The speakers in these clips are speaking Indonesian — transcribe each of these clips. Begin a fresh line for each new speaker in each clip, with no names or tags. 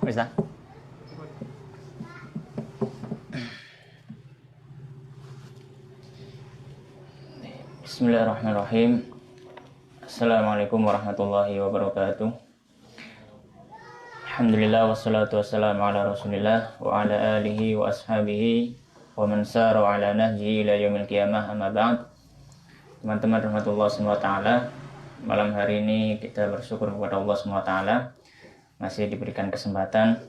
Bisa? Bismillahirrahmanirrahim. Assalamualaikum warahmatullahi wabarakatuh. Alhamdulillah wassalatu wassalamu ala Rasulillah wa ala alihi wa ashabihi wa man sara ala nahji ila yaumil qiyamah, amma ba'd. Teman-teman rahmatullah SWT, malam hari ini kita bersyukur kepada Allah SWT masih diberikan kesempatan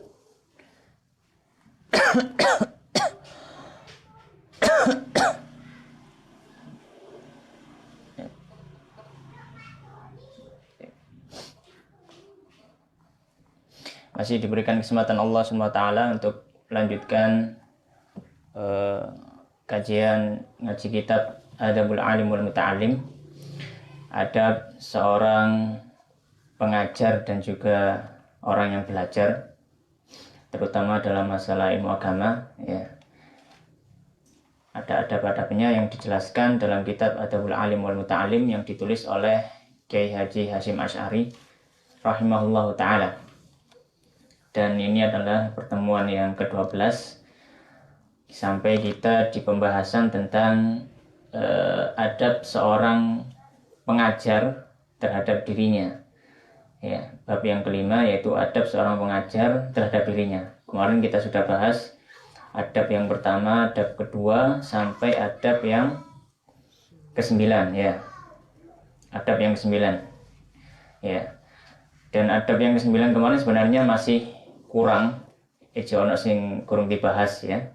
Allah SWT untuk melanjutkan kajian ngaji kitab Adabul Alim wal Muta'alim, adab seorang pengajar dan juga orang yang belajar, terutama dalam masalah ilmu agama. Ya, ada adab-adabnya yang dijelaskan dalam kitab Adabul Alim wal Muta'alim yang ditulis oleh Kiai Haji Hasyim Asy'ari rahimahullahu ta'ala. Dan ini adalah pertemuan yang ke-12 sampai kita di pembahasan tentang adab seorang pengajar terhadap dirinya. Ya, bab yang kelima yaitu adab seorang pengajar terhadap dirinya. Kemarin kita sudah bahas adab yang pertama, adab kedua, sampai adab yang ke-9 ya. Adab yang ke-9. Ya. Dan adab yang ke-9 kemarin sebenarnya masih kurang, ono sing kurang dibahas ya.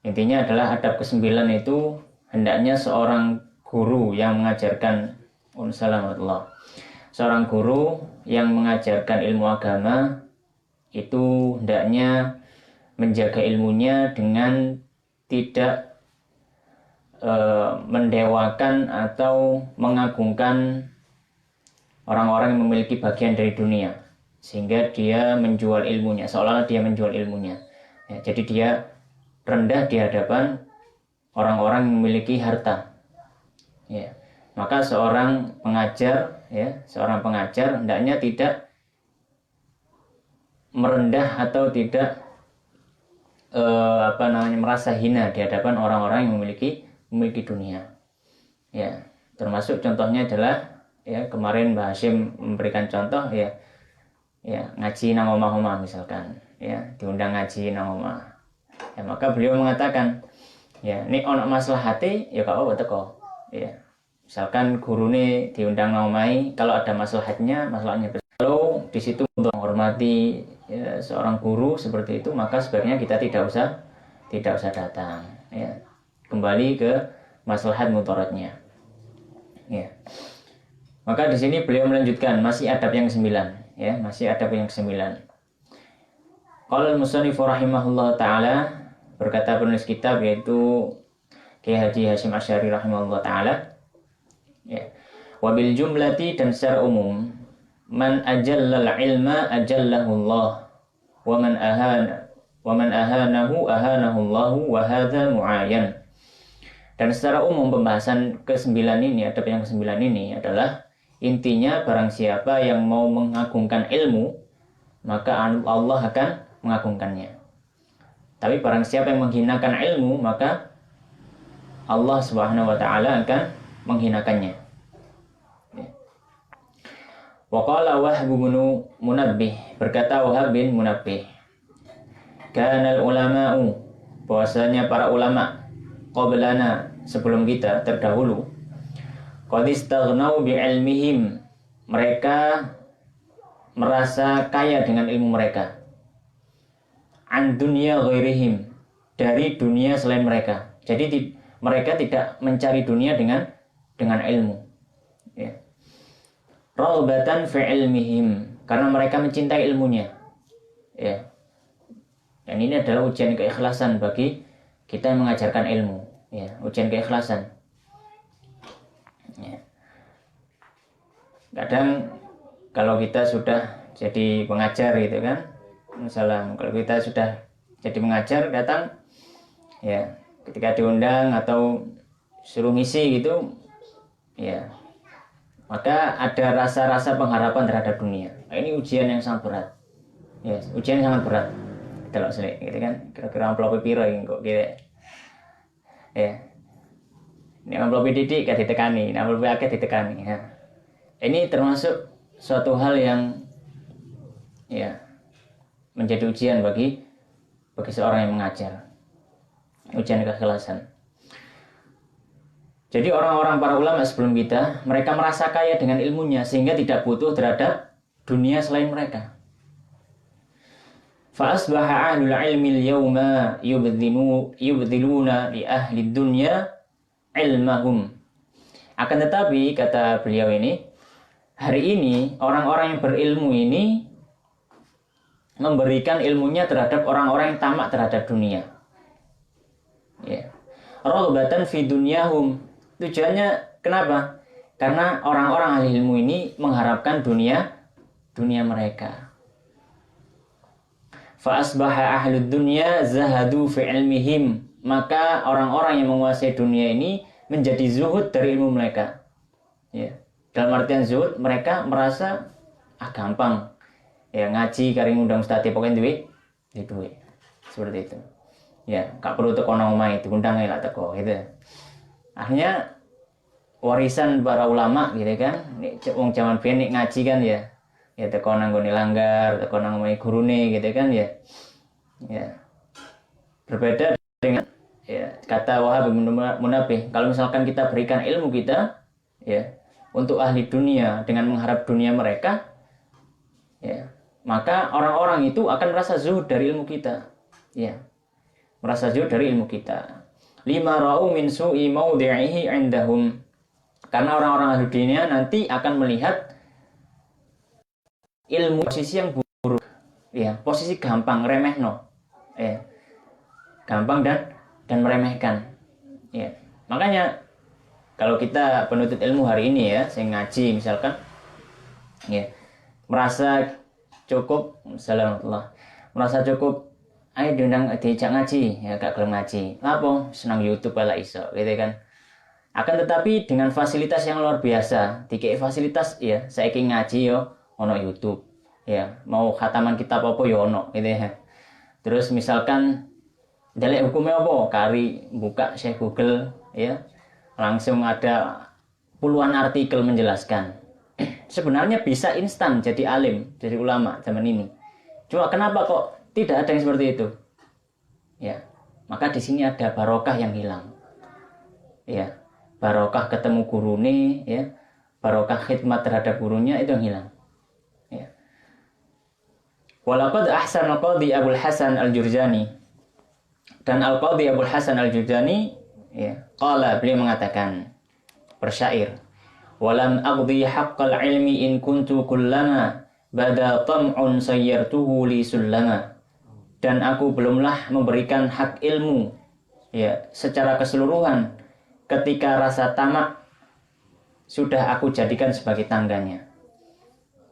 Intinya adalah adab ke-9 itu hendaknya seorang guru yang mengajarkan seorang guru yang mengajarkan ilmu agama itu hendaknya menjaga ilmunya dengan tidak mendewakan atau mengagungkan orang-orang yang memiliki bagian dari dunia, sehingga dia menjual ilmunya, seolah-olah dia menjual ilmunya ya, jadi dia rendah di hadapan orang-orang yang memiliki harta ya. Maka seorang pengajar hendaknya tidak merendah atau tidak merasa hina di hadapan orang-orang yang memiliki dunia ya. Termasuk contohnya adalah ya, kemarin Mbah Hasyim memberikan contoh ya ngaji nang omah-omah misalkan ya, diundang ngaji nang omah ya, maka beliau mengatakan ya, ini ono maslahate ya gak apa-apa teko ya. Misalkan guru ini diundang nang omahe, kalau ada maslahnya kalau di situ untuk menghormati ya, seorang guru seperti itu, maka sebaiknya kita tidak usah datang ya. Kembali ke maslahat mudaratnya ya. Maka di sini beliau melanjutkan masih adab yang ke-9 ya, masih adab yang ke-9. Qala al-musannif rahimahullah taala, berkata penulis kitab yaitu Kiai Haji Hasyim Asy'ari rahimahullah taala ya, wabil jumlati, dan secara umum, man ajallal ilma ajallahu Allah wa man ahanahu Allah wa hadza muayyan. Dan secara umum pembahasan ke-9 ini, adab yang ke-9 ini adalah intinya barang siapa yang mau mengagungkan ilmu, maka Allah akan mengagungkannya. Tapi barang siapa yang menghinakan ilmu, maka Allah Subhanahu wa taala akan menghinakannya. Wa qala Wahb bin Munabbih, berkata Wahab bin Munabbih, kana ulama'u, bahwasanya para ulama qablana, sebelum kita, terdahulu, qad istaghnau bi ilmihim, mereka merasa kaya dengan ilmu mereka, an dunya ghairihim, dari dunia selain mereka. Jadi mereka tidak mencari dunia dengan ilmu ya. Raghbatan fi ilmihim, karena mereka mencintai ilmunya ya. Dan ini adalah ujian keikhlasan bagi kita yang mengajarkan ilmu ya, ujian keikhlasan ya. Kadang kalau kita sudah jadi pengajar gitu kan, misalnya kalau kita sudah jadi pengajar, datang ya, ketika diundang atau suruh ngisi gitu ya, maka ada rasa-rasa pengharapan terhadap dunia. Nah, ini ujian yang sangat berat Ya, ujiannya sangat berat. Delok selik gitu kan. Kira-kira amplop piro iki kok kira. Ya. Ini amplop didik gak ditekani, amplop akeh ditekani. Ya. Ini termasuk suatu hal yang ya menjadi ujian bagi seorang yang mengajar. Ujian keikhlasan. Jadi orang-orang para ulama sebelum kita, mereka merasa kaya dengan ilmunya sehingga tidak butuh terhadap dunia selain mereka. Fa asbaha ahlul ilmi al-yawma yubdiluna li ahli dunya ilmahum. Akan tetapi kata beliau ini, hari ini orang-orang yang berilmu ini memberikan ilmunya terhadap orang-orang yang tamak terhadap dunia. Ya. Raghbatan fi dunyahum. Tujuannya kenapa? Karena orang-orang ahli ilmu ini mengharapkan dunia mereka. Fa asbaha ahlud dunya zahadu fi ilmihim. Maka orang-orang yang menguasai dunia ini menjadi zuhud dari ilmu mereka. Ya. Dalam artian zuhud, mereka merasa gampang. Ya ngaji kari ngundang ustaz pokoknya duit. Seperti itu. Ya, gak perlu teko nang omahe diundang ae lak teko gitu. Akhirnya warisan para ulama gitu kan. Nek wong zaman biyen nek ngaji kan ya teko nang nggone langgar, teko nang omahe gurune gitu kan ya. Ya. Berbeda dengan ya kata Wahab bin Munabbih, kalau misalkan kita berikan ilmu kita ya untuk ahli dunia dengan mengharap dunia mereka ya, maka orang-orang itu akan merasa zuhud dari ilmu kita. Ya. Merasa zuhud dari ilmu kita. Lima ra'u min su'i mawdi'ihi 'indahum. Karena orang-orang ahli dunia nanti akan melihat ilmu posisi yang buruk. Ya, posisi gampang remehno. Ya. Gampang dan meremehkan. Ya. Makanya kalau kita penuntut ilmu hari ini ya, saya ngaji misalkan ya, merasa cukup merasa cukup ayo diundang diajak ngaji ya gak gelem ngaji lapo senang YouTube ala iso gitu kan. Akan tetapi dengan fasilitas yang luar biasa, dikei fasilitas ya saiki ngaji yo ono YouTube ya, mau khataman kitab apa yo ono gitu ya. Terus misalkan dalek hukumnya apa kari buka Syekh Google ya, langsung ada puluhan artikel menjelaskan. Sebenarnya bisa instan jadi alim, jadi ulama zaman ini. Cuma kenapa kok tidak ada yang seperti itu? Ya, maka di sini ada barokah yang hilang. Ya, barokah ketemu gurune, ya, barokah khidmat terhadap gurunya itu yang hilang. Ya. Walaqad ahsana al-Qadhi Abul Hasan al-Jurjani. Dan al-Qadhi Abul Hasan al-Jurjani, ya, qala beliau mengatakan bersyair, walam aqdi haqqal ilmi in kuntu kullama bada tam'un sayyartuhu li sullama. Dan aku belumlah memberikan hak ilmu ya secara keseluruhan ketika rasa tamak sudah aku jadikan sebagai tangganya.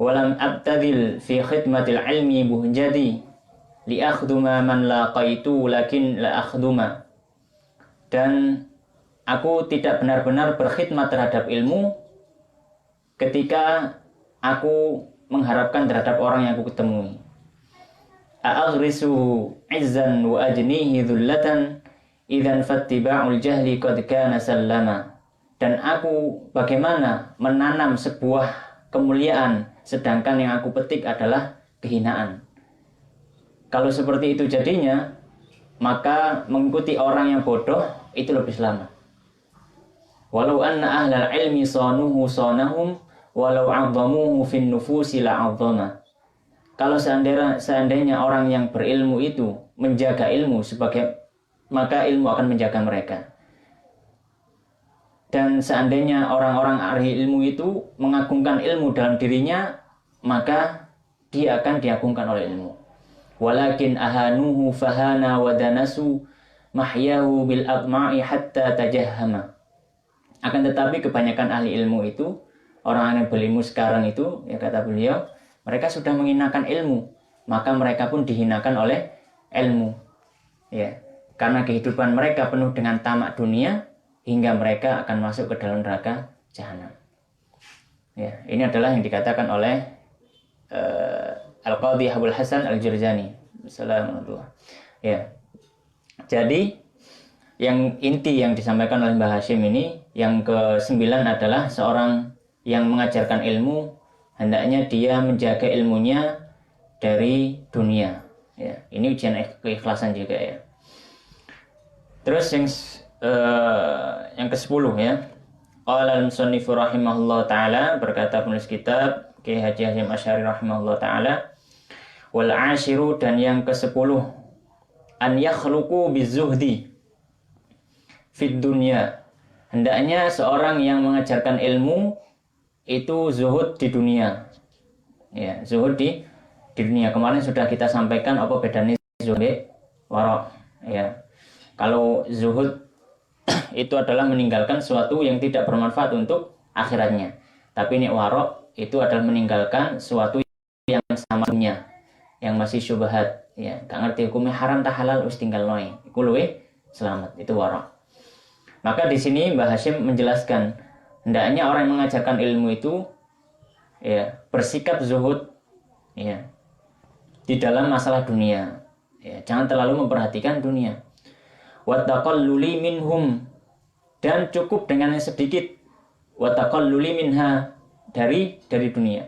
Walam abtadil fi khidmatil ilmi buhjadi li akhduma man laqaitu lakin la akhduma. Dan aku tidak benar-benar berkhidmat terhadap ilmu ketika aku mengharapkan terhadap orang yang aku ketemui. A'aghrisu izzan wa ajnihi dhullatan idzan fattiba'ul jahli qad kana sallama. Dan aku bagaimana menanam sebuah kemuliaan sedangkan yang aku petik adalah kehinaan. Kalau seperti itu jadinya, maka mengikuti orang yang bodoh itu lebih selamat. Walau anna ahlal ilmi sanuhu sanahum walau 'azzamuhu fin nufusi la'azzama. Kalau seandainya orang yang berilmu itu menjaga ilmu maka ilmu akan menjaga mereka. Dan seandainya orang-orang ahli ilmu itu mengagungkan ilmu dalam dirinya, maka dia akan diagungkan oleh ilmu. Walakin ahanuhu fahana wa danasu mahyahu bil adma'i hatta tajahhama. Akan tetapi kebanyakan ahli ilmu itu, orang yang berilmu sekarang itu, ya kata beliau, mereka sudah menghinakan ilmu, maka mereka pun dihinakan oleh ilmu. Ya, karena kehidupan mereka penuh dengan tamak dunia hingga mereka akan masuk ke dalam neraka jahanam. Ya, ini adalah yang dikatakan oleh Al-Qadhi Abul Hasan Al-Jurjani. Assalamualaikum. Ya. Jadi yang inti yang disampaikan oleh Mbah Hashim ini yang ke-9 adalah seorang yang mengajarkan ilmu hendaknya dia menjaga ilmunya dari dunia. Ya, ini ujian keikhlasan juga ya. Terus yang ke-10 ya. Qala al-musannifu rahimahullah taala, berkata penulis kitab Ki Haji Hasyim Asy'ari rahimahullah taala, wal 'ashiru, dan yang ke-10, an yakhluqu bizuhdi fid dunya. Hendaknya seorang yang mengajarkan ilmu itu zuhud di dunia. Ya, zuhud di dunia. Kemarin sudah kita sampaikan apa bedanya zuhud wara. Ya. Kalau zuhud itu adalah meninggalkan sesuatu yang tidak bermanfaat untuk akhiratnya. Tapi nek warok itu adalah meninggalkan sesuatu yang sama dunia, yang masih syubhat, ya, gak ngerti hukumnya haram tak halal wis tinggal noe. Iku luwe selamat, itu warok. Maka di sini Mbah Hashim menjelaskan hendaknya orang yang mengajarkan ilmu itu ya bersikap zuhud ya di dalam masalah dunia. Ya, jangan terlalu memperhatikan dunia. Wa taqalluli minhum, dan cukup dengan yang sedikit, wa taqalluli minha, dari dunia,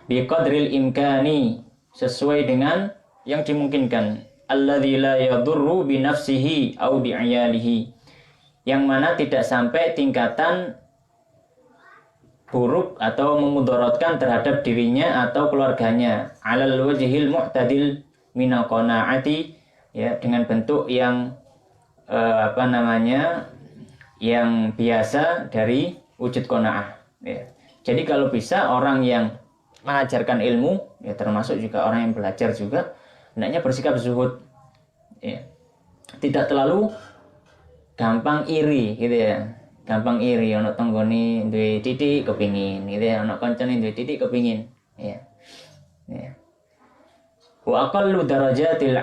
bi qadril imkani, sesuai dengan yang dimungkinkan, alladzi la yadurru bi nafsihi au bi ayalihi, yang mana tidak sampai tingkatan buruk atau memudaratkan terhadap dirinya atau keluarganya, alal wajhil mu'tadil minal qanaati, ya, dengan bentuk yang yang biasa dari wujud qanaah. Ya. Jadi kalau bisa orang yang mengajarkan ilmu, ya termasuk juga orang yang belajar juga, hendaknya bersikap zuhud. Ya. Tidak terlalu gampang iri, gitu ya. Gampang iri, ono tanggane duwe titik kepingin, gitu ya. Ono kancane duwe titik kepingin. Ya. Ya. Wa aqallu darajatil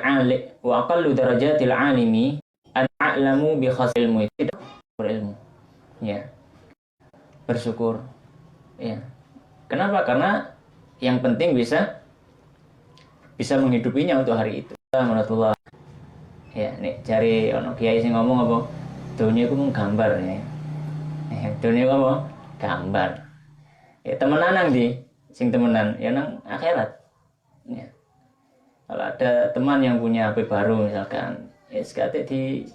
alimi an a'lamu bi khasilmu, tidak berilmu, ya, bersyukur, ya. Kenapa? Karena yang penting bisa menghidupinya untuk hari itu. Alhamdulillah. Ya, nih cari ono kiai sing ngomong apa? Dunia iku mung gambar ya. Dunia iku apa? Gambar. Ya temenan nang ndi? Sing temenan ya nang akhirat. Ya. Kalau ada teman yang punya HP baru misalkan, ya sekate di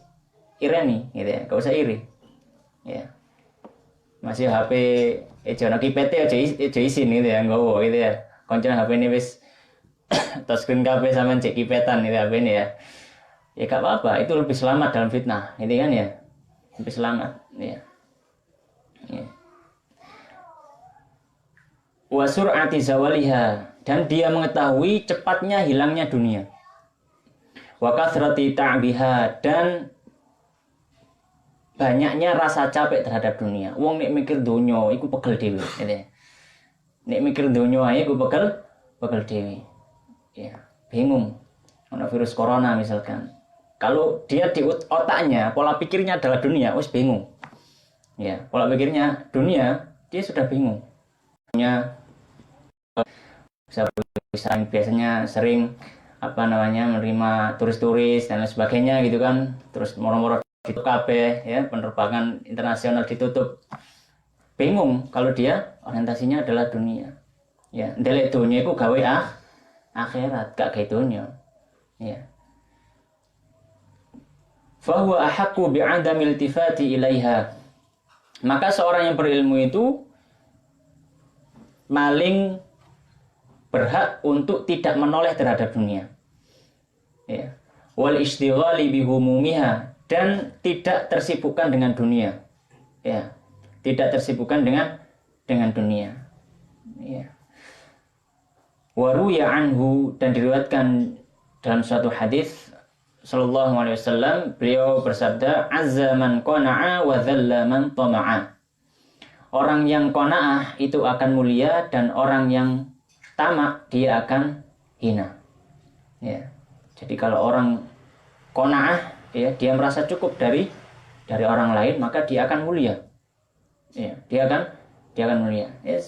ireni gitu ya, gak usah iri. Ya. Masih HP jono kipete aja isin gitu ya, nggowo gitu ya. Koncone HP ini wis touchscreen kabeh sampean cek kipetan gitu HP ini ya. Ya gak apa-apa, itu lebih selamat dalam fitnah, gitu kan ya. Lebih selamat, ya. Ya. Wa sur'ati zawaliha, dan dia mengetahui cepatnya hilangnya dunia. Wa kathrati ta'biha, dan banyaknya rasa capek terhadap dunia. Wong nek mikir donya iku pegel dhewe, gitu ya. Nek mikir donya ae iku pegel dhewe. Ya, bingung. Ono virus corona misalkan. Kalau dia di otaknya, pola pikirnya adalah dunia, wis bingung. Ya, pola pikirnya dunia, dia sudah bingung. Biasanya sering menerima turis-turis dan lain sebagainya gitu kan, terus moro-moro ditutup kabeh ya, penerbangan internasional ditutup. Bingung kalau dia orientasinya adalah dunia. Ya, ndelek dunia iku gawe akhirat, gak gawe dunia. Ya. Fa huwa ahaqqu bi'adami iltifati ilaiha. Maka seorang yang berilmu itu paling berhak untuk tidak menoleh terhadap dunia. Ya. Wal istighali bihumumiha, dan tidak tersibukkan dengan dunia. Ya. Tidak tersibukkan dengan dunia. Ya. Wa ruya anhu, dan diriwayatkan dalam suatu hadis sallallahu alaihi wasallam, beliau bersabda, azza man qana'a wa dhalla man tama'a. Orang yang qanaah itu akan mulia, dan orang yang tamak dia akan hina. Ya. Jadi kalau orang qanaah, ya, dia merasa cukup dari orang lain, maka dia akan mulia. Ya, dia akan mulia. Ya,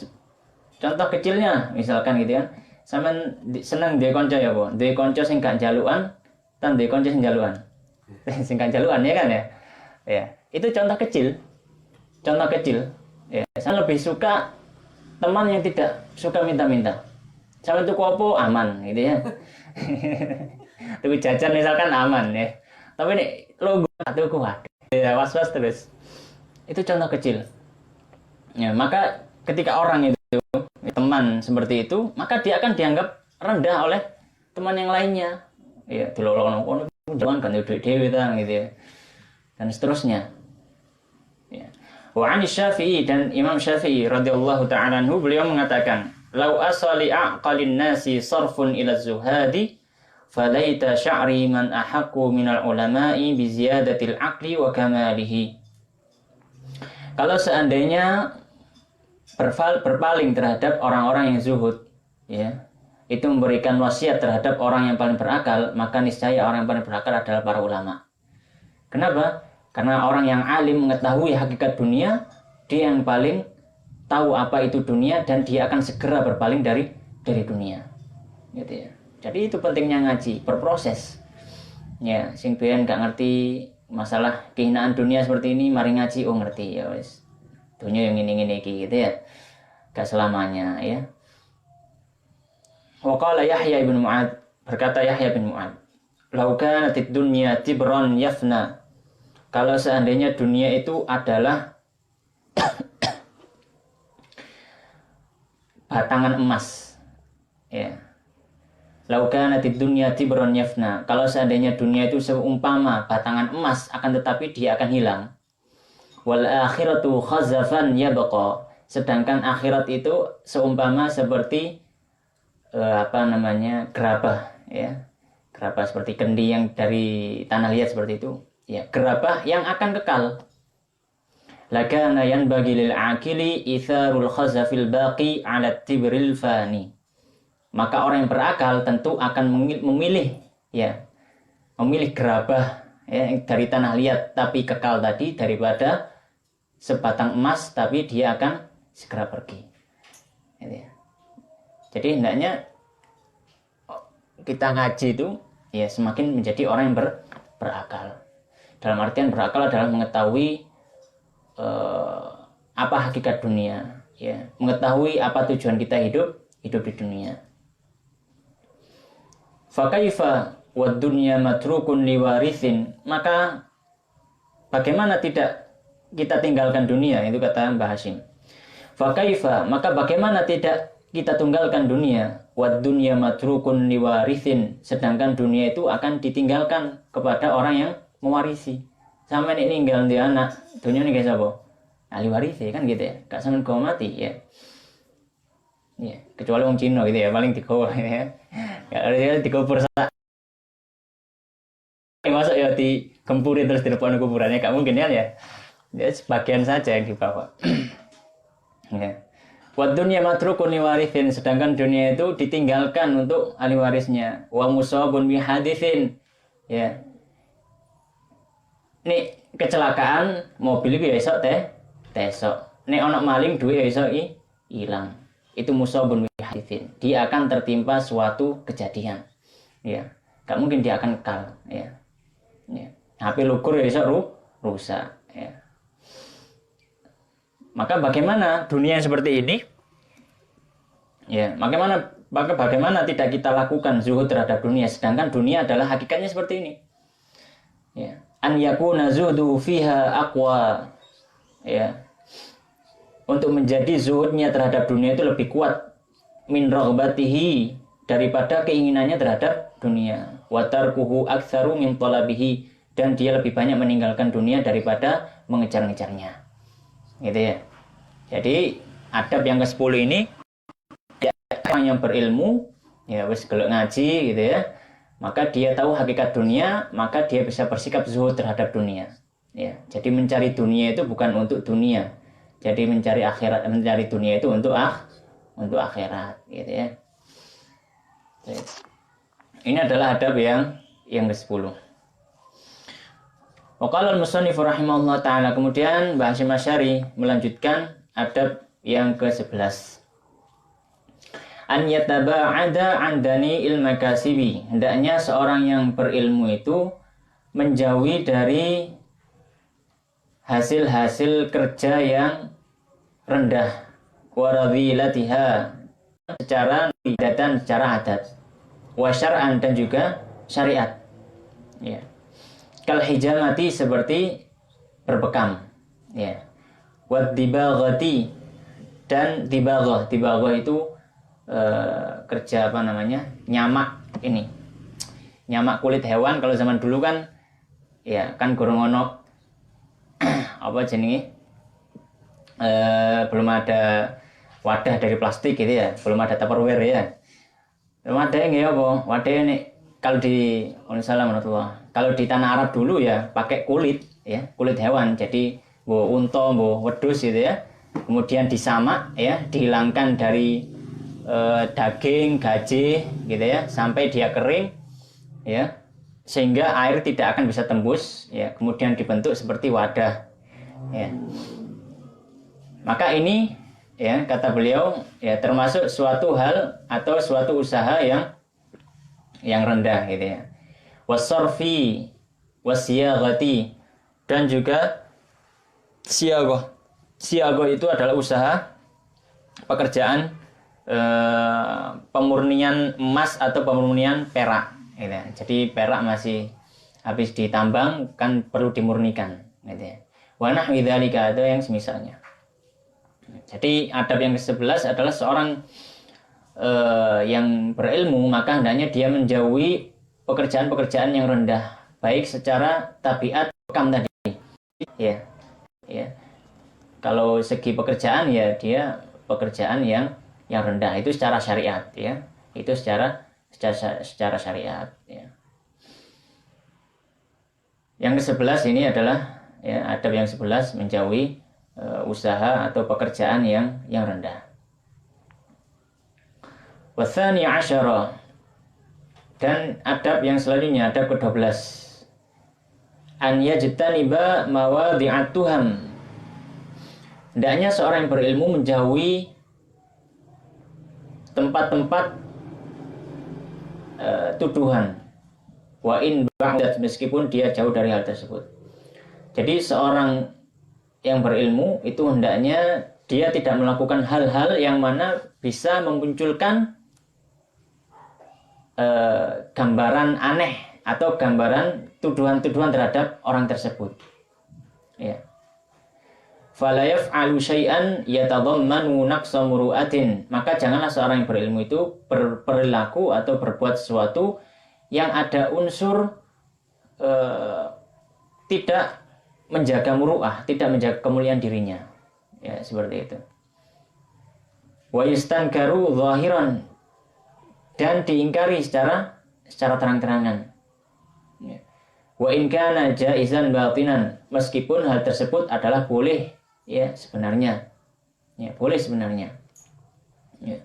contoh kecilnya misalkan gitu ya. sampean seneng duwe kanca ya apa? Duwe kanca sing gak jalukan, tan duwe kanca sing jalukan. Sing gak jalukan ya kan ya. Ya, itu contoh kecil. Contoh kecil. Ya, saya lebih suka teman yang tidak suka minta-minta. Sampean tuku apa aman gitu ya. Tuku jajan misalkan aman ya. Tapi nih logo tuku ya was-was terus. Itu contoh kecil. Ya, maka ketika orang itu teman seperti itu, maka dia akan dianggap rendah oleh teman yang lainnya. Ya, dilolong kono jangan kan duit dhewe ta gitu ya. Dan seterusnya. Ya. Wa 'an Syafi'i, dan Imam Syafi'i radhiyallahu ta'ala anhu beliau mengatakan, "Lau asali aqalin nasi sarfun ila zuhadi, falaita sya'ri man ahaqqu minal ulama'i bi ziyadatil aqli wa kamalihi." Kalau seandainya berpaling terhadap orang-orang yang zuhud, ya, itu memberikan wasiat terhadap orang yang paling berakal, maka niscaya orang yang paling berakal adalah para ulama. Kenapa? Karena orang yang alim mengetahui hakikat dunia, dia yang paling tahu apa itu dunia dan dia akan segera berpaling dari dunia. Gitu ya. Jadi itu pentingnya ngaji, berproses. Ya, sing biyen gak ngerti masalah kehinaan dunia seperti ini, mari ngaji, oh ngerti ya wis. Dunia yang ini iki gitu ya. Gak selamanya ya. Wa qala Yahya bin Mu'ad, berkata Yahya bin Mu'ad, "Lau kanatid dunya tibran yafna." Kalau seandainya dunia itu adalah batangan emas, ya. Lau kanatid dunya tibran yafna. Kalau seandainya dunia itu seumpama batangan emas, akan tetapi dia akan hilang. Wal akhiratu khazafan yabqa. Sedangkan akhirat itu seumpama seperti gerabah, ya. Gerabah seperti kendi yang dari tanah liat seperti itu. Ya, gerabah yang akan kekal. Lakana yanbaghi lil aqili itharul khazafil baqi 'ala tibril fani. Maka orang yang berakal tentu akan memilih gerabah ya, dari tanah liat tapi kekal tadi daripada sebatang emas tapi dia akan segera pergi. Ya. Jadi hendaknya kita ngaji itu ya semakin menjadi orang yang berakal. Dalam artian berakal adalah mengetahui apa hakikat dunia, ya, mengetahui apa tujuan kita hidup di dunia. Fakaifa wad dunya matrukun liwarithin, maka bagaimana tidak kita tinggalkan dunia, itu kata Mbah Hashim. Fakaifa, maka bagaimana tidak kita tinggalkan dunia, wad dunya matrukun liwarithin, sedangkan dunia itu akan ditinggalkan kepada orang yang mewarisi. Sampai ini ninggal di anak, dunia ini guys apa? Ahli warisi kan gitu ya. Gak sampai kau mati ya. Ya, kecuali orang Cina gitu ya, paling dikubur ya. Gak ada dikubur sak. Masuk ya di gempurin terus di depan kuburannya, gak mungkin ya. Ya sebagian saja yang dibawa. Ya. Wad dunya matrukun liwarithin, sedangkan dunia itu ditinggalkan untuk ahli warisnya. Wa musabun bi haditsin. Ya. Nih kecelakaan mobil itu ya esok tesok. Nih ono maling duit ya esok hilang. Itu musabun bihaditsin. Dia akan tertimpa suatu kejadian. Ya, gak mungkin dia akan kekal. Ya. HP lugur ya esok rusak. Ya. Maka bagaimana dunia yang seperti ini? Ya, bagaimana tidak kita lakukan zuhud terhadap dunia, sedangkan dunia adalah hakikatnya seperti ini. Ya. An yakuna zuhdu fiha aqwa, ya, untuk menjadi zuhudnya terhadap dunia itu lebih kuat min raghbatihi, daripada keinginannya terhadap dunia, wa tarkuhu aktsaru min talabihi, dan dia lebih banyak meninggalkan dunia daripada mengejar-ngejarnya, gitu ya. Jadi adab yang ke-10 ini ya, orang yang berilmu ya wis gelek ngaji gitu ya, maka dia tahu hakikat dunia, maka dia bisa bersikap zuhud terhadap dunia. Ya, jadi mencari dunia itu bukan untuk dunia. Jadi mencari dunia itu untuk akhirat, gitu ya. Ini adalah adab yang ke-10. Waqala al-musannif rahimahullah taala, kemudian Mbah Hasyim Asy'ari melanjutkan adab yang ke-11. an yataba'ada an dani'il makasibi, hendaknya seorang yang berilmu itu menjauhi dari hasil-hasil kerja yang rendah, waradhilatiha, secara dan secara adat, wa syar'an, dan juga syariat, ya. Kal hijamati, seperti berbekam, ya. Wad dibaghati, dan dibaghah itu kerja apa namanya, nyamak ini, nyamak kulit hewan. Kalau zaman dulu kan ya kan gorong ono apa jenenge, belum ada wadah dari plastik gitu ya, belum ada Tupperware ya, belum ada yang ya apa wadah ini. Kalau di kalau di tanah Arab dulu ya pakai kulit, ya, kulit hewan. Jadi unta, wedhus gitu ya, kemudian disamak, ya, dihilangkan dari daging, gaji gitu ya, sampai dia kering, ya, sehingga air tidak akan bisa tembus, ya, kemudian dibentuk seperti wadah, ya. Maka ini, ya, kata beliau, ya, termasuk suatu hal atau suatu usaha yang rendah gitu ya. Wasarfi wasiyagati, dan juga siagoh. Siagoh itu adalah usaha pekerjaan pemurnian emas atau pemurnian perak gitu ya. Jadi perak masih habis ditambang kan perlu dimurnikan gitu ya. Wa nahwi dzalika, atau yang semisalnya. Jadi adab yang ke-11 adalah seorang yang berilmu, maka hendaknya dia menjauhi pekerjaan-pekerjaan yang rendah, baik secara tabiat bekam tadi, ya, ya. Kalau segi pekerjaan, ya, dia pekerjaan yang rendah, itu secara syariat, ya, itu secara syariat, ya. Yang ke-11 ini adalah, ya, adab yang 11, menjauhi usaha atau pekerjaan yang rendah. Watsani asyara, dan adab yang selanjutnya, adab ke-12, an yajtaniba mawadhi'at tuham, hendaknya seorang yang berilmu menjauhi tempat-tempat tuduhan, wa in ba'dat, meskipun dia jauh dari hal tersebut. Jadi seorang yang berilmu itu hendaknya dia tidak melakukan hal-hal yang mana bisa memunculkan gambaran aneh atau gambaran tuduhan-tuduhan terhadap orang tersebut, ya. Fala yaf'alu syai'an yatadhammanu naqsa muru'atin, maka janganlah seorang yang berilmu itu berperilaku atau berbuat sesuatu yang ada unsur tidak menjaga muru'ah, tidak menjaga kemuliaan dirinya, ya, seperti itu. Wa yustankaru zahiran, dan diingkari secara terang-terangan, ya. Wa in kana jaizan batinan, meskipun hal tersebut adalah boleh, ya, sebenarnya, ya, boleh sebenarnya, ya.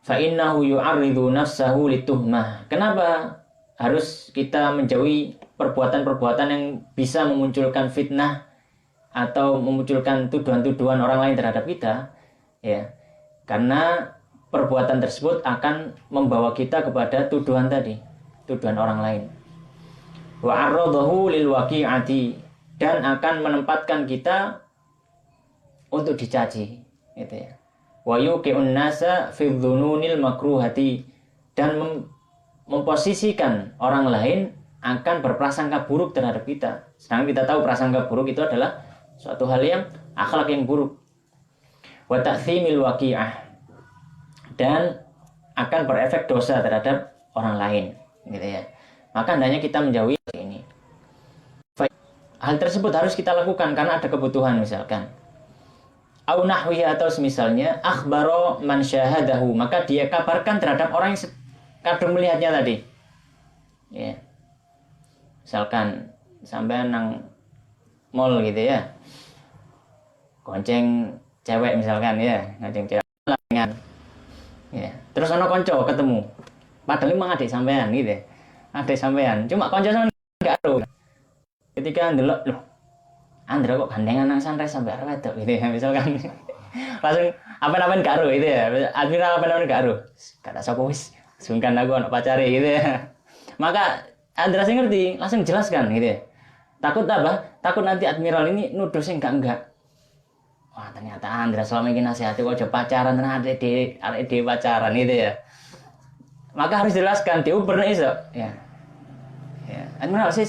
Fa innahu yu'arridu nafsahu lituhmah, kenapa harus kita menjauhi perbuatan-perbuatan yang bisa memunculkan fitnah atau memunculkan tuduhan-tuduhan orang lain terhadap kita, ya, karena perbuatan tersebut akan membawa kita kepada tuduhan tadi, tuduhan orang lain. Wa arradahu lil waqi'ati, dan akan menempatkan kita untuk dicaci, gitu ya. Wa yuqi'un nasa fi dzununil makruhati, dan memposisikan orang lain akan berprasangka buruk terhadap kita. Sedangkan kita tahu prasangka buruk itu adalah suatu hal yang akhlak yang buruk. Wa ta'thimil waqi'ah, dan akan berefek dosa terhadap orang lain, gitu ya. Maka hendaknya kita menjauhi ini. Hal tersebut harus kita lakukan karena ada kebutuhan, misalkan. Au nahwi, atau semisalnya, akhbaro man syahadahu, maka dia kabarkan terhadap orang yang kadung melihatnya tadi, ya. Misalkan sampai nang mall gitu ya, gonceng cewek misalkan, ya, gonceng cewek, ya. Terus ono konco ketemu, padahal memang adik sampean gitu ya. Adik sampean, cuma konco sampean enggak tahu. Ketika ndelok, loh, Andra kok gandengan nang sunrise sampai arep wedok gitu ya, misalkan. Langsung apa-apain gak ero gitu ya. Admiral apa-apain gak ero. Kata sapa wis, sungkan aku anak pacare gitu ya. Maka Andreas ngerti, langsung jelaskan gitu ya. Takut apa? Takut nanti admiral ini nuduh sing enggak. Wah, ternyata Andreas selama ini nasihati kok aja pacaran, ternyata ada pacaran gitu ya. Maka harus jelaskan, dia pernah iso ya. Ya, admiral si.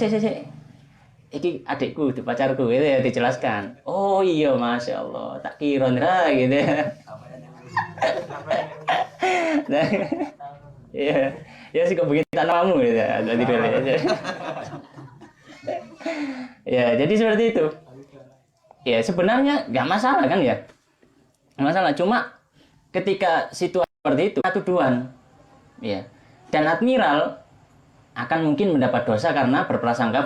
Iki adikku, itu pacarku gitu ya, dijelaskan. Oh iya, masya Allah, tak kira Andra gitu ya. Nah, iya, ya sih kebegitu namamu gitu ya, jadi aja. Ya, jadi seperti itu. Ya sebenarnya nggak masalah kan ya, nggak masalah. Cuma ketika situasi seperti itu, tuduhan, ya, dan admiral akan mungkin mendapat dosa karena berprasangka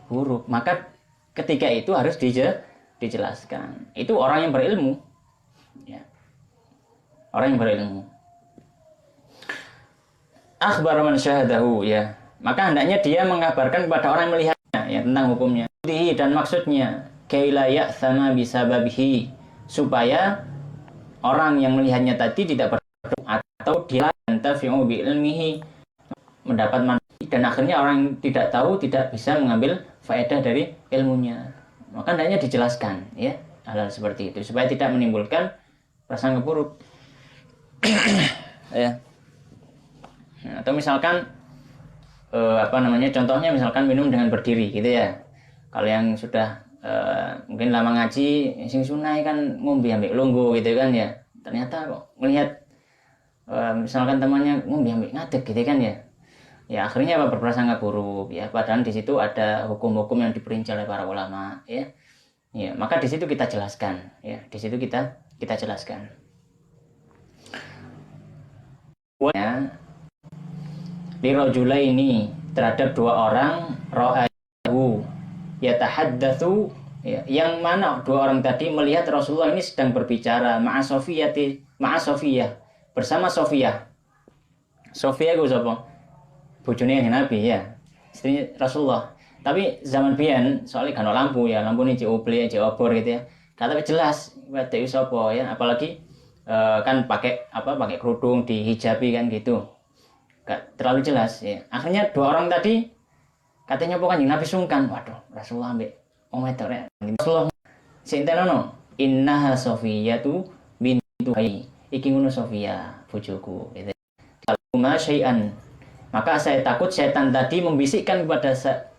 buruk. Maka ketika itu harus dijelaskan. Itu orang yang berilmu, ya, orang yang berilmu. Akhbar man syahadahu, ya. Maka hendaknya dia mengabarkan kepada orang yang melihatnya ya tentang hukumnya. Dan maksudnya kaila ya'thama bisababihi, supaya orang yang melihatnya tadi tidak berdoa atau dia yantafi'u bi ilmihi, mendapat manfaat, dan akhirnya orang yang tidak tahu tidak bisa mengambil faedah dari ilmunya. Maka hendaknya dijelaskan ya hal-hal seperti itu supaya tidak menimbulkan prasangka buruk. Ya. Nah, atau misalkan contohnya misalkan minum dengan berdiri gitu ya. Kalau yang sudah mungkin lama ngaji, sing sunai kan ngombe ambek longgo gitu kan ya. Ternyata kok melihat misalkan temannya ngombe ambek ngadeg gitu kan ya. Ya akhirnya apa, berprasangka buruk ya, padahal di situ ada hukum-hukum yang diperinci oleh para ulama ya. Ya, maka di situ kita jelaskan ya, di situ kita jelaskan. Ya, lirajula ini terhadap dua orang ra'ahu yatahaddatsu, ya, yang mana dua orang tadi melihat Rasulullah ini sedang berbicara ma'a Sofiyah, bersama Sofiyah. Sofiyah itu siapa? Bojone Nabi ya, istri Rasulullah. Tapi zaman biyen soalnya kan lampu ya, lampu ini cioble, ciobor gitu ya. Kata jelas wedok sapa ya, apalagi kan pakai kerudung, dihijabi kan gitu. Gak terlalu jelas ya. Akhirnya dua orang tadi katanya apa Kanjeng Nabi sungkan. Waduh, Rasulullah ambek wong wedok rek. Rasulullah sintenono, innaha Sofiyatu bintu Hayy. Iki ngono Sofia, bojoku gitu. Aluma syai'an. Maka saya takut setan tadi membisikkan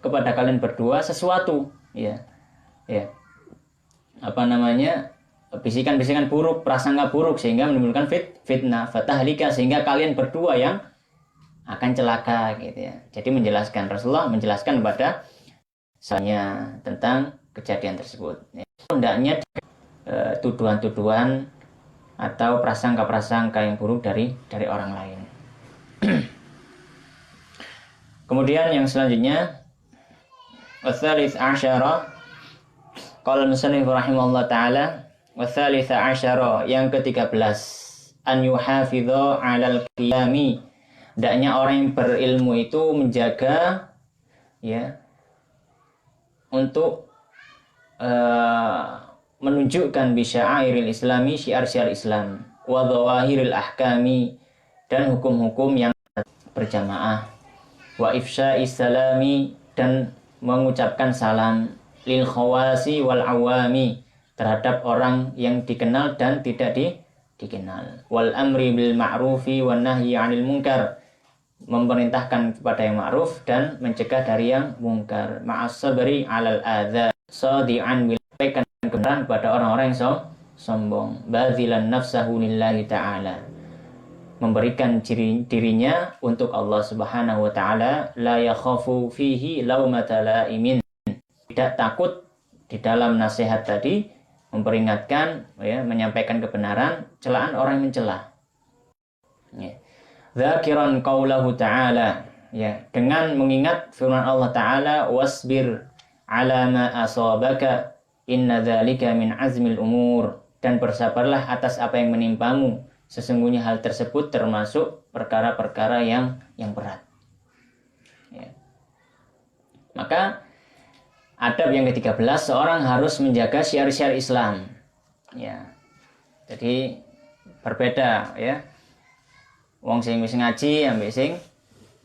kepada kalian berdua sesuatu ya. Ya. Bisikan-bisikan buruk, prasangka buruk sehingga menimbulkan fitnah, fatahlika, sehingga kalian berdua yang akan celaka gitu ya. Jadi Rasulullah menjelaskan kepada saya tentang kejadian tersebut. Hendaknya tuduhan-tuduhan atau prasangka-prasangka yang buruk dari orang lain. Kemudian yang selanjutnya, wasalits asyara, qala musannif rahimahullah taala, wasalits asyara, yang ke-13, an yuhafidha 'alal qiyami, hendaknya orang yang berilmu itu menjaga ya untuk menunjukkan bisya'airil islami, syiar-syiar Islam, wa dhawahiril ahkami, dan hukum-hukum yang berjamaah, wa ifsya'is salami, dan mengucapkan salam, lil khawasi wal awami, terhadap orang yang dikenal dan tidak dikenal, wal amri bil ma'rufi wan nahyi 'anil munkar, memerintahkan kepada yang ma'ruf dan mencegah dari yang mungkar, ma'as sabri 'alal adza, sadi'an bil kebenaran pada orang-orang yang sombong, badzilan nafsahu lillahi ta'ala, memberikan dirinya untuk Allah Subhanahu wa taala, la yakhafu fihi laumata laimin, tidak takut di dalam nasihat tadi, memperingatkan ya, menyampaikan kebenaran, celaan orang yang mencela. Ya. Dzakiran qaulahu ta'ala, ya, dengan mengingat firman Allah taala, wasbir ala ma asabaka inna dzalika min azmil umur, dan bersabarlah atas apa yang menimpamu, sesungguhnya hal tersebut termasuk perkara-perkara yang berat. Ya. Maka adab yang ke-13, seorang harus menjaga syiar-syiar Islam. Ya. Jadi berbeda ya. Wong sing wis ngaji ambek sing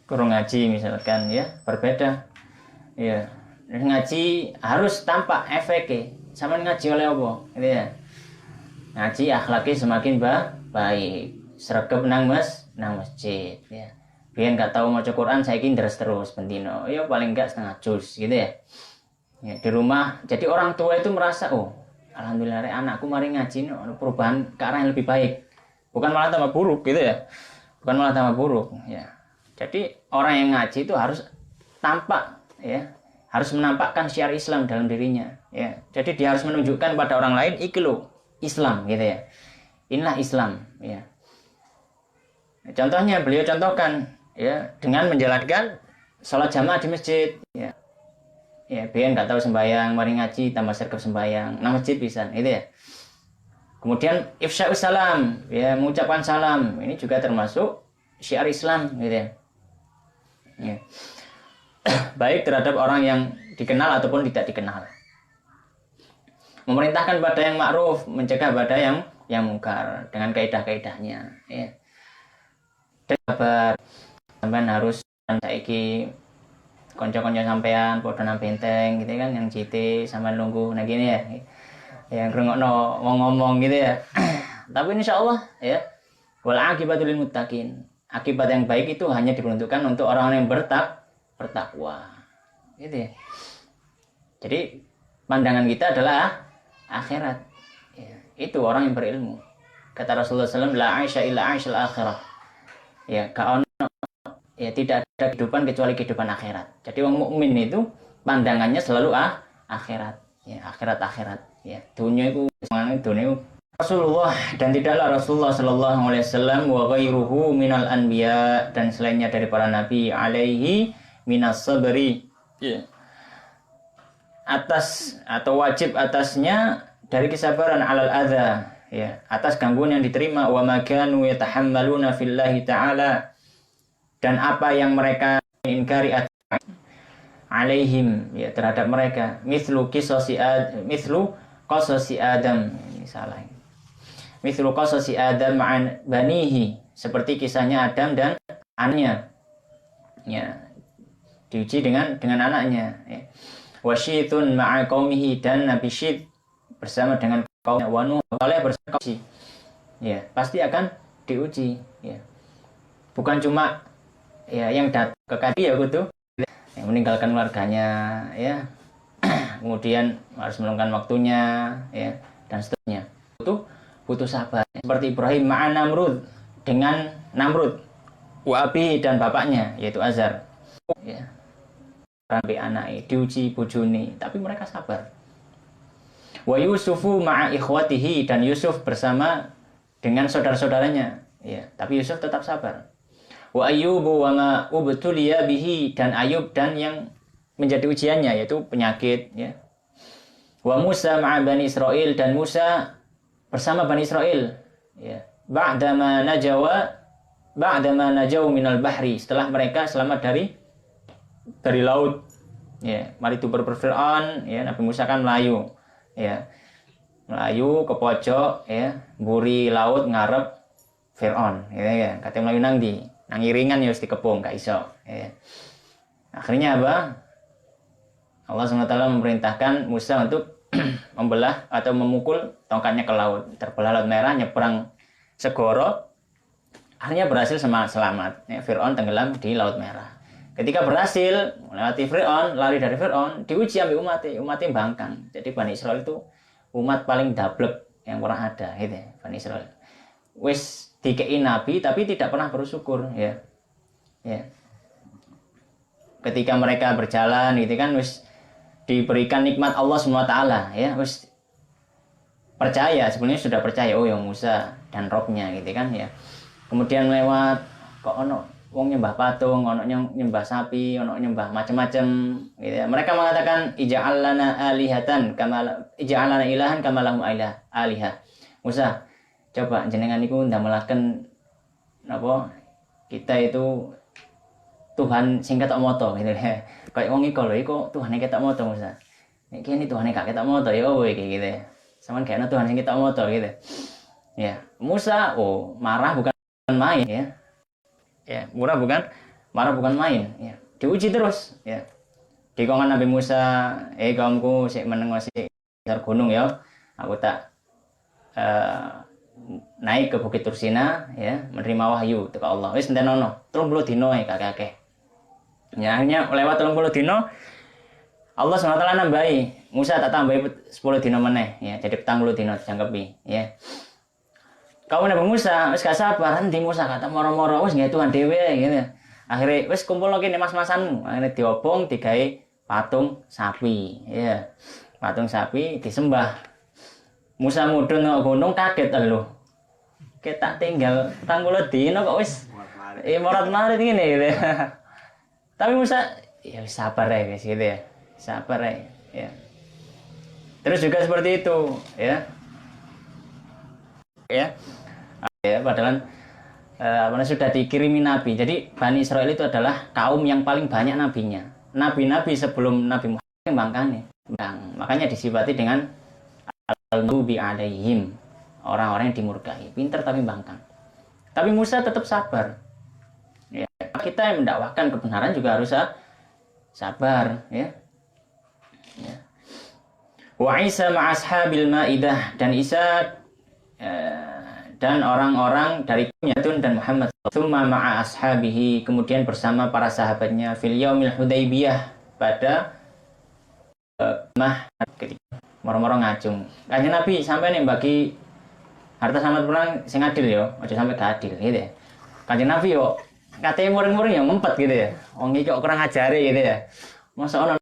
kurang ngaji misalkan ya, berbeda. Ya. Ngaji harus tampak efeknya. Sama ngaji oleh apa? Gitu ya. Ngaji akhlaknya semakin baik. Sregep nang masjid ya. Biyen gak tahu maca Quran saiki ndres terus bendino. Ya paling enggak setengah juz gitu ya. Ya, di rumah. Jadi orang tua itu merasa, oh, alhamdulillah anakku mari ngaji perubahan ke arah yang lebih baik. Bukan malah tambah buruk gitu ya. Bukan malah tambah buruk ya. Jadi orang yang ngaji itu harus tampak ya, harus menampakkan syiar Islam dalam dirinya ya. Jadi dia harus menunjukkan pada orang lain iki lho Islam gitu ya. Inilah Islam ya. Contohnya beliau contohkan ya dengan menjalankan sholat jamaah di masjid ya. Ya, biar nggak tahu sembahyang, mari ngaji tambah sergap sembahyang, nang masjid bisa, itu ya. Kemudian ifsya'us salam, ya mengucapkan salam, ini juga termasuk syiar Islam, gitu ya. Ya. Baik terhadap orang yang dikenal ataupun tidak dikenal. Memerintahkan pada yang ma'ruf, mencegah pada yang mungkar dengan kaidah-kaidahnya, ya. Dan kabar sampean harus saiki konco-konco sampean padha nang benteng gitu kan yang JT sampean nunggu nah gini ya. Yang ngrungokno ngomong gitu ya. Tapi insyaallah ya wal aqibatul lil muttaqin. Akibat yang baik itu hanya diperuntukkan untuk orang-orang yang bertakwa. Gitu ya. Jadi pandangan kita adalah akhirat. Ya, itu orang yang berilmu. Kata Rasulullah SAW, la aisha illa aishal akhirah. Ya, ya tidak ada kehidupan kecuali kehidupan akhirat. Jadi orang mukmin itu pandangannya selalu akhirat. Ya, akhirat. Ya, dunia itu Rasulullah dan tidaklah Rasulullah sallallahu alaihi wasallam wa ghairuhu minal anbiya dan selainnya dari para nabi alaihi minas sabri. Ya. Atas atau wajib atasnya dari kesabaran alal adza. Ya, atas gangguan yang diterima wa makanu yatahammaluna fillahi ta'ala dan apa yang mereka ingkari alaihim ya terhadap mereka mithlu qasasi Adam ini salah mithlu qasasi Adam ma'an banihi seperti kisahnya Adam dan anaknya ya diuji dengan anaknya ya wasyitun ma'a qaumihi dan Nabi Syith bersama dengan kaumnya wa Nuh bersama ya pasti akan diuji ya bukan cuma ya yang datang ke kadi ya kudu yang meninggalkan keluarganya ya kemudian harus meluangkan waktunya ya dan seterusnya butuh sabar seperti Ibrahim ma'an Namrud dengan Namrud wa abi dan bapaknya yaitu Azar ya sampai anaknya diuji bojone tapi mereka sabar wa Yusufu ma'a ikhwatihi dan Yusuf bersama dengan saudara-saudaranya ya tapi Yusuf tetap sabar wa Ayyubu wa ma ubtuliya bihi dan Ayub dan yang menjadi ujiannya yaitu penyakit ya wa Musa ma'a Bani Israel dan Musa bersama Bani Israel ya ba'dama najau minal bahri setelah mereka selamat dari laut ya mari itu berfir'aun ya Nabi Musa kan melayu ya melayu ke pojok ya buri laut ngarep Fir'aun ya katanya melayu nang di nang iringan ya dikepung gak iso ya. Akhirnya apa Allah SWT memerintahkan Musa untuk membelah atau memukul tongkatnya ke laut terbelah laut merah nyebrang segoro akhirnya berhasil selamat ya, Fir'aun tenggelam di laut merah ketika berhasil melewati Fir'aun lari dari Fir'aun diuji ambil umatnya bangkang jadi Bani Israel itu umat paling dablek yang pernah ada gitu ya Bani Israel wis dikei nabi tapi tidak pernah bersyukur ya ketika mereka berjalan gitu kan wis diberikan nikmat Allah SWT ya wis percaya sebenarnya sudah percaya oh ya Musa dan Robnya gitu kan ya kemudian lewat kok ono wong nyembah patung ono nyembah sapi ono nyembah macam-macam gitu ya. Mereka mengatakan ija'al lana alihatan kama ija'al lana ilahan kama lahum alihah Musa coba jenengan niku ndamelaken napa kita itu Tuhan sing ketok moto gitu ya. Kayak wong iku lho iku Tuhane ketok moto Musa. Nek kene Tuhane gak ketok moto ya kowe iki gitu ya. Sampeyan gak ana Tuhan sing ketok moto gitu. Ya, Musa marah bukan main ya. Ya, marah bukan main ya. Diuji terus ya. Dikongan Nabi Musa, kaumku sik meneng sik gunung ya. Aku tak naik ke Bukit Tursina ya, menerima wahyu teko Allah. Wis entenono, 30 dino kakek. Ya, akhirnya lewat 30 dino Allah SWT nambahi, Musa tak tambahi 10 dino meneh ya, jadi 40 dino dijangkepi ya. Kau Nabi Musa wis gak sabar, nanti Musa kata moro-moro wis nggih Tuhan dhewe gitu. Akhirnya wis kumpul lagi mas-masanmu, akhirnya diobong digawe patung sapi ya. Patung sapi disembah. Musa mudhun nang gunung kaget lho. Kita tinggal 40 dino kok wis morat-marit ngene gitu. Tapi Musa ya sabar ya guys gitu ya. Sabar ya. Terus juga seperti itu ya. Ya, padahal sudah dikirimi nabi. Jadi Bani Israil itu adalah kaum yang paling banyak nabinya. Nabi-nabi sebelum Nabi Muhammad bangkane. Makanya disifati dengan al-maghdubi alaihim, orang-orang yang dimurkai, pintar tapi bangkang. Tapi Musa tetap sabar. Ya, kita yang mendakwahkan kebenaran juga harus sabar, ya. Wa Isa ma'ashabil ma'idah, dan Isa dan orang-orang dari Yatun dan Muhammad tsumma ma'a ashabihi, kemudian bersama para sahabatnya fil yaumil Hudaybiyah, pada moro-moro ngacung. Kanjeng Nabi sampai nih bagi harta sambat perang sing adil yo, aja sampai gak adil gitu ya. Kanjeng Nabi yo katanya muring-muring ya ngempet gitu ya. Wong iki kok kurang ajare gitu ya. Masa ono